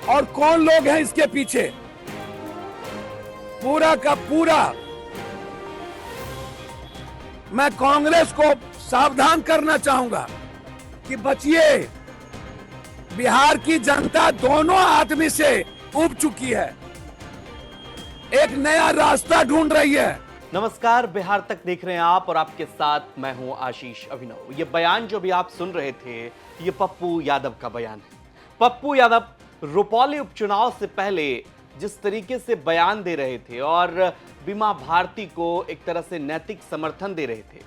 और कौन लोग हैं इसके पीछे, पूरा का पूरा मैं कांग्रेस को सावधान करना चाहूंगा कि बचिए। बिहार की जनता दोनों आदमी से उब चुकी है, एक नया रास्ता ढूंढ रही है। नमस्कार, बिहार तक देख रहे हैं आप और आपके साथ मैं हूं आशीष अभिनव। ये बयान जो भी आप सुन रहे थे, ये पप्पू यादव का बयान है। पप्पू यादव रुपौली उपचुनाव से पहले जिस तरीके से बयान दे रहे थे और बीमा भारती को एक तरह से नैतिक समर्थन दे रहे थे,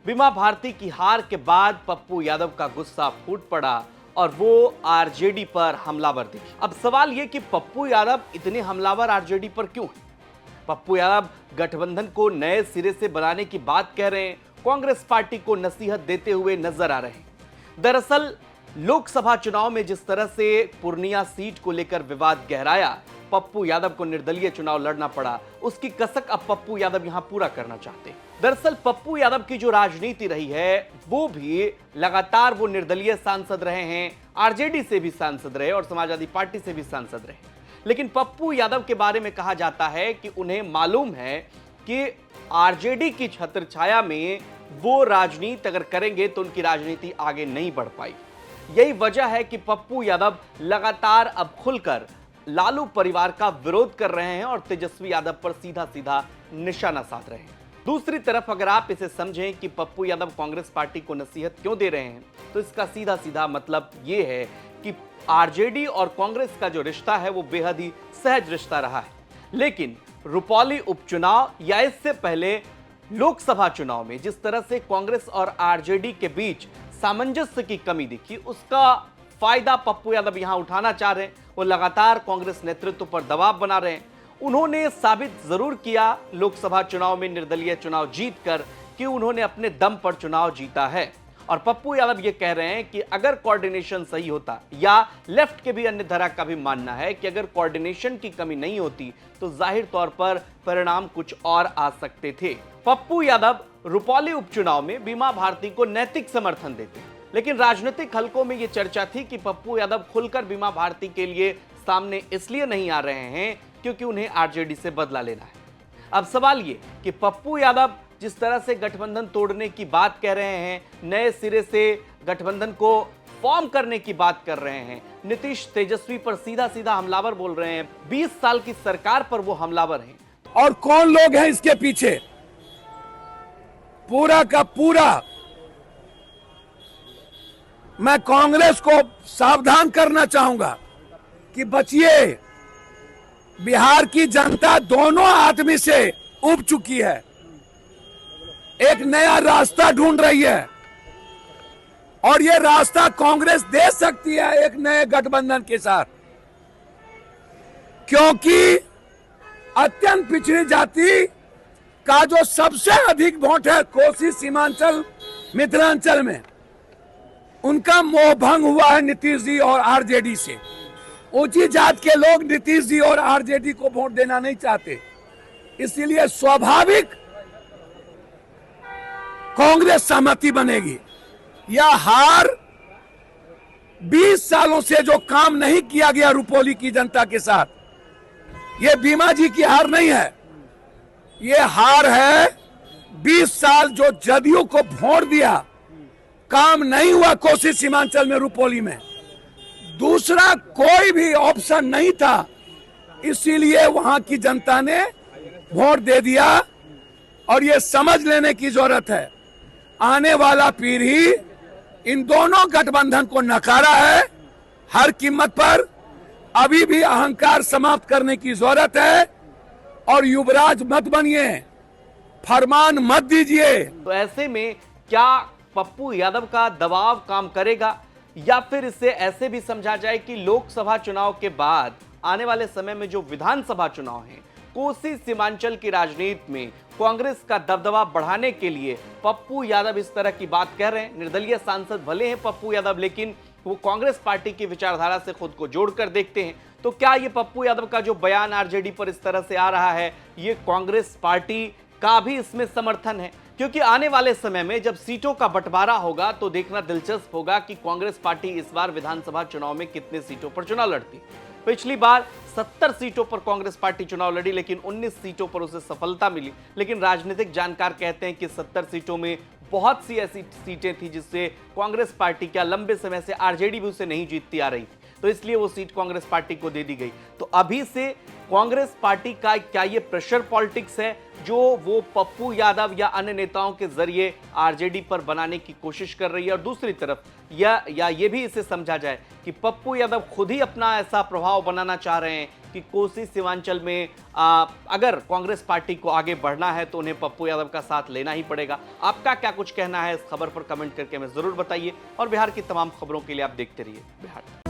बीमा भारती की हार के बाद पप्पू यादव का गुस्सा फूट पड़ा और वो आरजेडी पर हमलावर दिखे। अब सवाल ये कि पप्पू यादव इतने हमलावर आरजेडी पर क्यों हैं? पप्पू यादव गठबंधन को नए सिरे से बनाने की बात कह रहे हैं, कांग्रेस पार्टी को नसीहत देते हुए नजर आ रहे हैं। दरअसल लोकसभा चुनाव में जिस तरह से पूर्णिया सीट को लेकर विवाद गहराया, पप्पू यादव को निर्दलीय चुनाव लड़ना पड़ा, उसकी कसक अब पप्पू यादव यहां पूरा करना चाहते हैं। दरअसल पप्पू यादव की जो राजनीति रही है, वो भी लगातार वो निर्दलीय सांसद रहे हैं, आरजेडी से भी सांसद रहे और समाजवादी पार्टी से भी सांसद रहे। लेकिन पप्पू यादव के बारे में कहा जाता है कि उन्हें मालूम है कि आरजेडी की छत्रछाया में वो राजनीति अगर करेंगे तो उनकी राजनीति आगे नहीं बढ़ पाई। यही वजह है कि पप्पू यादव लगातार अब खुलकर लालू परिवार का विरोध कर रहे हैं और तेजस्वी यादव पर सीधा सीधा निशाना साध रहे हैं। दूसरी तरफ अगर आप इसे समझें कि पप्पू यादव कांग्रेस पार्टी को नसीहत क्यों दे रहे हैं, तो इसका सीधा सीधा मतलब यह है कि आरजेडी और कांग्रेस का जो रिश्ता है वो बेहद ही सहज रिश्ता रहा है। लेकिन रुपौली उपचुनाव या इससे पहले लोकसभा चुनाव में जिस तरह से कांग्रेस और आरजेडी के बीच सामंजस्य की कमी दिखी, उसका फायदा पप्पू यादव यहां उठाना चाह रहे हैं। वो लगातार कांग्रेस नेतृत्व पर दबाव बना रहे हैं। उन्होंने साबित जरूर किया लोकसभा चुनाव में निर्दलीय चुनाव जीतकर कि उन्होंने अपने दम पर चुनाव जीता है। और पप्पू यादव ये कह रहे हैं कि अगर कोऑर्डिनेशन सही होता, या लेफ्ट के भी अन्य धारा का भी मानना है कि अगर कोऑर्डिनेशन की कमी नहीं होती तो जाहिर तौर पर परिणाम कुछ और आ सकते थे। पप्पू यादव रुपौली उपचुनाव में बीमा भारती को नैतिक समर्थन देते हैं, लेकिन राजनीतिक हलकों में यह चर्चा थी कि पप्पू यादव खुलकर बीमा भारती के लिए सामने इसलिए नहीं आ रहे हैं क्योंकि उन्हें आरजेडी से बदला लेना है। अब सवाल ये कि पप्पू यादव जिस तरह से गठबंधन तोड़ने की बात कह रहे हैं, नए सिरे से गठबंधन को फॉर्म करने की बात कर रहे हैं, नीतीश तेजस्वी पर सीधा सीधा हमलावर बोल रहे हैं, 20 साल की सरकार पर वो हमलावर हैं। और कौन लोग हैं इसके पीछे, पूरा का पूरा मैं कांग्रेस को सावधान करना चाहूंगा कि बचिए। बिहार की जनता दोनों आदमी से उब चुकी है, एक नया रास्ता ढूंढ रही है और यह रास्ता कांग्रेस दे सकती है एक नए गठबंधन के साथ, क्योंकि अत्यंत पिछड़ी जाति का जो सबसे अधिक वोट है कोसी सीमांचल मिथिलांचल में, उनका मोह भंग हुआ है नीतीश जी और आरजेडी से। ऊंची जात के लोग नीतीश जी और आरजेडी को वोट देना नहीं चाहते, इसीलिए स्वाभाविक कांग्रेस सहमति बनेगी। यह हार 20 सालों से जो काम नहीं किया गया रुपौली की जनता के साथ, यह बीमा जी की हार नहीं है, यह हार है 20 साल जो जदयू को वोट दिया, काम नहीं हुआ कोसी सीमांचल में रुपौली में, दूसरा कोई भी ऑप्शन नहीं था, इसीलिए वहां की जनता ने वोट दे दिया। और यह समझ लेने की जरूरत है, आने वाला पीढ़ी इन दोनों गठबंधन को नकारा है हर कीमत पर। अभी भी अहंकार समाप्त करने की जरूरत है और युवराज मत बनिए, फरमान मत दीजिए। तो ऐसे में क्या पप्पू यादव का दबाव काम करेगा, या फिर इसे ऐसे भी समझा जाए कि लोकसभा चुनाव के बाद आने वाले समय में जो विधानसभा चुनाव हैं, कोसी सीमांचल की राजनीति में कांग्रेस का दबदबा बढ़ाने के लिए पप्पू यादव इस तरह की बात कह रहे हैं। निर्दलीय सांसद भले हैं पप्पू यादव, लेकिन वो कांग्रेस पार्टी की विचारधारा से खुद को जोड़कर देखते हैं। तो क्या ये पप्पू यादव का जो बयान आरजेडी पर इस तरह से आ रहा है, ये कांग्रेस पार्टी का भी इसमें समर्थन है? क्योंकि आने वाले समय में जब सीटों का बंटवारा होगा तो देखना दिलचस्प होगा कि कांग्रेस पार्टी इस बार विधानसभा चुनाव में कितने सीटों पर चुनाव लड़ती। पिछली बार 70 सीटों पर कांग्रेस पार्टी चुनाव लड़ी, लेकिन 19 सीटों पर उसे सफलता मिली। लेकिन राजनीतिक जानकार कहते हैं कि 70 सीटों में बहुत सी ऐसी सीटें थी जिससे कांग्रेस पार्टी क्या लंबे समय से आरजेडी भी उसे नहीं जीतती आ रही थी, तो इसलिए वो सीट कांग्रेस पार्टी को दे दी गई। तो अभी से कांग्रेस पार्टी का क्या ये प्रेशर पॉलिटिक्स है जो वो पप्पू यादव या अन्य नेताओं के जरिए आरजेडी पर बनाने की कोशिश कर रही है, और दूसरी तरफ या ये भी इसे समझा जाए कि पप्पू यादव खुद ही अपना ऐसा प्रभाव बनाना चाह रहे हैं कि कोसी सीमांचल में अगर कांग्रेस पार्टी को आगे बढ़ना है तो उन्हें पप्पू यादव का साथ लेना ही पड़ेगा। आपका क्या कुछ कहना है इस खबर पर कमेंट करके हमें जरूर बताइए, और बिहार की तमाम खबरों के लिए आप देखते रहिए बिहार।